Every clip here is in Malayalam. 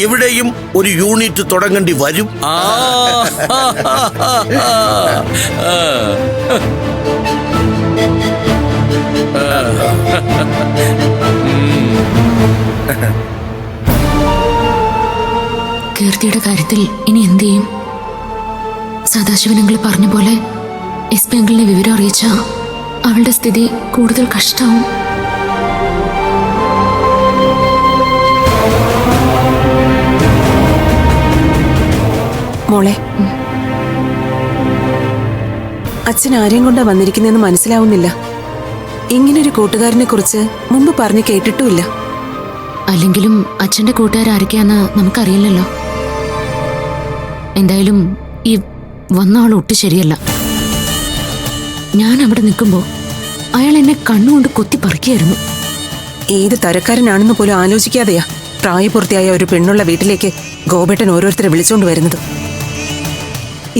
ഇവിടെയും ഒരു യൂണിറ്റ് തുടങ്ങേണ്ടി വരും. കീർത്തിയുടെ കാര്യത്തിൽ ഇനി എന്ത് ചെയ്യും? സദാശിവനങ്ങൾ പറഞ്ഞ പോലെ എസ് പി അങ്കിളിനെ വിവരം അറിയിച്ച അവളുടെ സ്ഥിതി കൂടുതൽ കഷ്ടാവും. മോളെ, അച്ഛൻ ആരെയും കൊണ്ടാ വന്നിരിക്കുന്നതെന്ന് മനസ്സിലാവുന്നില്ല. ഇങ്ങനൊരു കൂട്ടുകാരനെ കുറിച്ച് മുമ്പ് പറഞ്ഞു കേട്ടിട്ടുമില്ല. അല്ലെങ്കിലും അച്ഛന്റെ കൂട്ടുകാരാരൊക്കെയാന്ന് നമുക്കറിയില്ലല്ലോ. എന്തായാലും ഈ വന്ന ആൾ ഒട്ടും ശരിയല്ല. ഞാൻ അവിടെ നിൽക്കുമ്പോ അയാൾ എന്നെ കണ്ണുകൊണ്ട് കൊത്തി പറിക്കുകയായിരുന്നു. ഏത് തരക്കാരനാണെന്ന് പോലും ആലോചിക്കാതെയാ പ്രായപൂർത്തിയായ ഒരു പെണ്ണുള്ള വീട്ടിലേക്ക് ഗോപേട്ടൻ ഓരോരുത്തരെ വിളിച്ചോണ്ട് വരുന്നത്.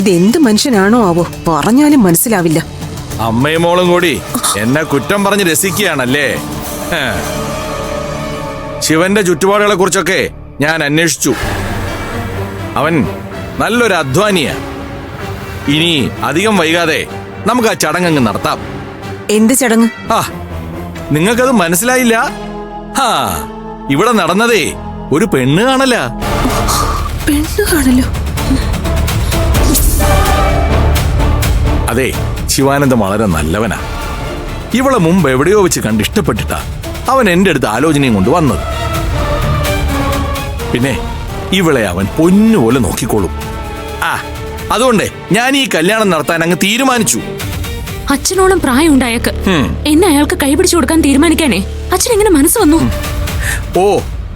ഇതെന്ത് മനുഷ്യനാണോ ആവോ, പറഞ്ഞാലും മനസ്സിലാവില്ല. അമ്മയും മോളും കൂടി എന്നെ കുറ്റം പറഞ്ഞ് രസിക്കുകയാണല്ലേ? ശിവന്റെ ചുറ്റുപാടുകളെ കുറിച്ചൊക്കെ ഞാൻ അന്വേഷിച്ചു. അവൻ നല്ലൊരു അധ്വാനിയാ. ഇനി അധികം വൈകാതെ നമുക്ക് ആ ചടങ്ങ് നടത്താം. എന്ത് ചടങ്ങ്? നിങ്ങൾക്കത് മനസ്സിലായില്ല? ഇവിടെ നടന്നതേ ഒരു പെണ്ണ് കാണല. പെണ്ണ് കാണലോ? അതെ, ശിവാനന്ദം വളരെ നല്ലവനാ. ഇവളെ മുമ്പ് എവിടെയോ വെച്ച് കണ്ടിഷ്ടപ്പെട്ടിട്ടാ അവൻ എന്റെ അടുത്ത് ആലോചനയും കൊണ്ട് വന്നത്. പിന്നെ ഇവളെ അവൻ പൊന്നുപോലെ നോക്കിക്കോളും. അതുകൊണ്ടേ ഞാൻ ഈ കല്യാണം നടത്താൻ അങ്ങ് തീരുമാനിച്ചു. അച്ഛനോളം പ്രായം ഉണ്ടായേക്ക് എന്നെ അയാൾക്ക് കൈപിടിച്ചു കൊടുക്കാൻ തീരുമാനിക്കാനേ അച്ഛൻ എങ്ങനെ മനസ്സ് വന്നു?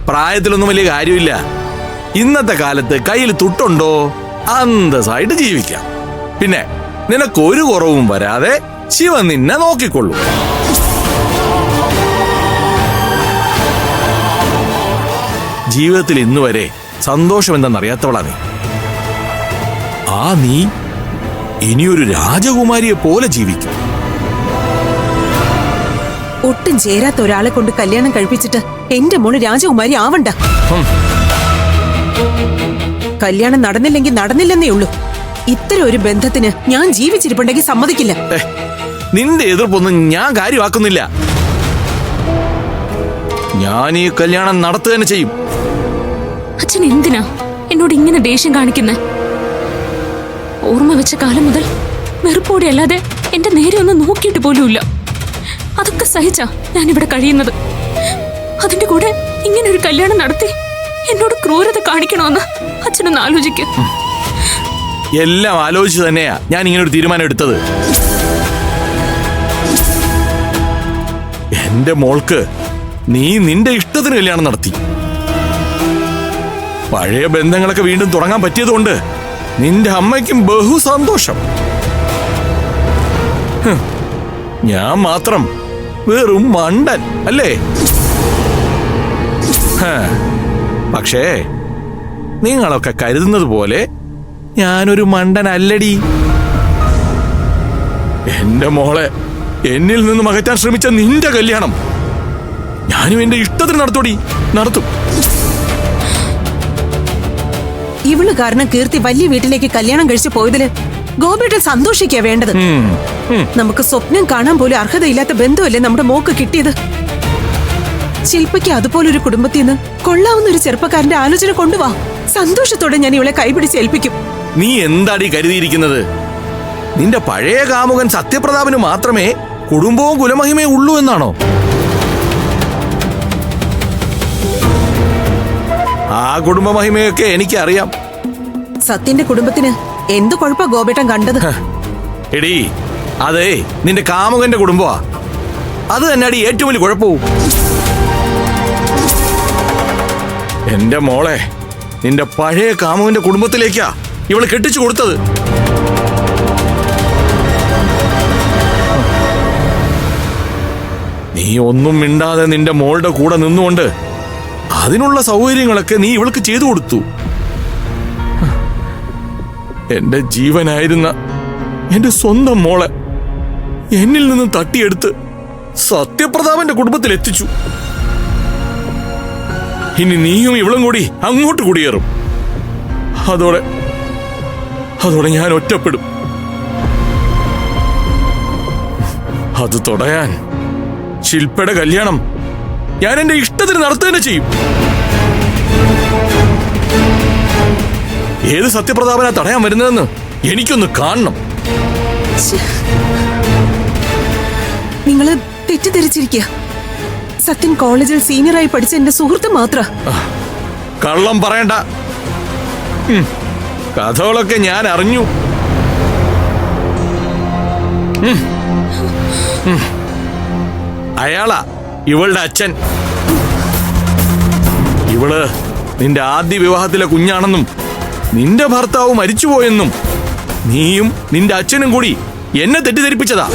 പ്രായത്തിലൊന്നും വലിയ കാര്യമില്ല. ഇന്നത്തെ കാലത്ത് കയ്യിൽ തുട്ടുണ്ടോ അന്തസ്സായിട്ട് ജീവിക്കാം. പിന്നെ നിനക്കൊരു കുറവും വരാതെ ശിവൻ നിന്നെ നോക്കിക്കൊള്ളൂ. ജീവിതത്തിൽ ഇന്നുവരെ സന്തോഷം എന്തെന്നറിയാത്തവളാ നീ. നീ ഇനിയൊരു രാജകുമാരിയെ പോലെ ജീവിക്കും. ഒട്ടും ചേരാത്ത ഒരാളെ കൊണ്ട് കല്യാണം കഴിപ്പിച്ചിട്ട് എന്റെ മോള് രാജകുമാരി ആവണ്ട. കല്യാണം നടന്നില്ലെങ്കിൽ നടന്നില്ലെന്നേ ഉള്ളൂ. ഇത്തരം ഒരു ബന്ധത്തിന് ഞാൻ ജീവിച്ചിരിപ്പുണ്ടെങ്കിൽ സമ്മതിക്കില്ല. നിന്റെ എതിർപ്പൊന്നും ഞാൻ കാര്യമാക്കുന്നില്ല. ഞാൻ ഈ കല്യാണം നടത്തുക തന്നെ ചെയ്യും. അച്ഛൻ എന്തിനാ എന്നോട് ഇങ്ങനെ ദേഷ്യം കാണിക്കുന്നേ? ഓർമ്മ വെച്ച കാലം മുതൽ വെറുപ്പോടെ അല്ലാതെ എന്റെ നേരെ ഒന്ന് നോക്കിയിട്ട് പോലുമില്ല. അതൊക്കെ സഹിച്ചാ ഞാനിവിടെ കഴിയുന്നത്. അതിന്റെ കൂടെ ഇങ്ങനെ ഒരു കല്യാണം നടത്തി എന്നോട് ക്രൂരത കാണിക്കണമെന്ന് അച്ഛനൊന്ന് ആലോചിക്കുക. എല്ലാം ആലോചിച്ച് തന്നെയാ ഞാൻ ഇങ്ങനെ ഒരു തീരുമാനം എടുത്തത്. എന്റെ മോൾക്ക് നീ നിന്റെ ഇഷ്ടത്തിന് കല്യാണം നടത്തി. പഴയ ബന്ധങ്ങളൊക്കെ വീണ്ടും തുടങ്ങാൻ പറ്റിയതുകൊണ്ട് നിന്റെ അമ്മയ്ക്കും ബഹു സന്തോഷം. ഞാൻ മാത്രം വെറും മണ്ടൻ അല്ലേ? പക്ഷേ നിങ്ങളൊക്കെ കരുതുന്നത് പോലെ ഞാനൊരു മണ്ടനല്ലടി. എന്റെ മോളെ എന്നിൽ നിന്നും അകറ്റാൻ ശ്രമിച്ച നിന്റെ കല്യാണം ഞാനും എന്റെ ഇഷ്ടത്തിന് നടത്തും. ഇവള് കാരണം കീർത്തി വലിയ വീട്ടിലേക്ക് കല്യാണം കഴിച്ചു പോയതില് ഗോപേട്ടൻ സന്തോഷിക്കാ വേണ്ടത്. നമുക്ക് സ്വപ്നം കാണാൻ പോലും അർഹതയില്ലാത്ത ബന്ധമല്ലേ നമ്മുടെ മോക്ക് കിട്ടിയത്. ശില്പയ്ക്ക് അതുപോലൊരു കുടുംബത്തിൽ നിന്ന് കൊള്ളാവുന്ന ഒരു ചെറുപ്പക്കാരന്റെ ആലോചന കൊണ്ടുവാ. സന്തോഷത്തോടെ ഞാൻ ഇവളെ കൈപിടിച്ച് ഏൽപ്പിക്കും. നീ എന്താടി കരുതിയിരിക്കുന്നത്? നിന്റെ പഴയ കാമുകൻ സത്യപ്രതാപന് മാത്രമേ കുടുംബവും കുലമഹിമയും ഉള്ളൂ എന്നാണോ? ആ കുടുംബമഹിമയൊക്കെ എനിക്കറിയാം. സത്യന്റെ കുടുംബത്തിന് എന്ത് കുഴപ്പ ഗോപേട്ടൻ കണ്ടത്? എടീ, അതേ നിന്റെ കാമുകന്റെ കുടുംബമാ. അത് തന്നെ അടി ഏറ്റവും വലിയ കുഴപ്പവും. എന്റെ മോളെ നിന്റെ പഴയ കാമുകന്റെ കുടുംബത്തിലേക്കാ ഇവള് കെട്ടിച്ചു കൊടുത്തത്. നീ ഒന്നും മിണ്ടാതെ നിന്റെ മോളുടെ കൂടെ നിന്നുകൊണ്ട് അതിനുള്ള സൗകര്യങ്ങളൊക്കെ നീ ഇവൾക്ക് ചെയ്തു കൊടുത്തു. എന്റെ ജീവനായിരുന്ന എന്റെ സ്വന്തം മോളെ എന്നിൽ നിന്നും തട്ടിയെടുത്ത് സത്യപ്രതാപന്റെ കുടുംബത്തിൽ എത്തിച്ചു. ഇനി നീയും ഇവളും കൂടി അങ്ങോട്ട് കുടിയേറും. അതോടെ ഞാൻ ഒറ്റപ്പെടും. അത് തുടയാൻ ശില്പയുടെ കല്യാണം ഞാൻ എന്റെ ഇഷ്ടത്തിന് നടത്തുക തന്നെ ചെയ്യും. ഏത് സത്യപ്രതാപനാ തടയാൻ വരുന്നതെന്ന് എനിക്കൊന്ന് കാണണം. നിങ്ങള് തെറ്റിദ്ധരിച്ചിരിക്കുക. സത്യൻ കോളേജിൽ സീനിയറായി പഠിച്ച എന്റെ സുഹൃത്ത് മാത്ര. കള്ളം പറയണ്ട. കഥകളൊക്കെ ഞാൻ അറിഞ്ഞു. അയാളാ ഇവളുടെ അച്ഛൻ. ഇവള് നിന്റെ ആദ്യ വിവാഹത്തിലെ കുഞ്ഞാണെന്നും നിന്റെ ഭർത്താവ് മരിച്ചുപോയെന്നും നീയും നിന്റെ അച്ഛനും കൂടി എന്നെ തെറ്റിദ്ധരിപ്പിച്ചതാ.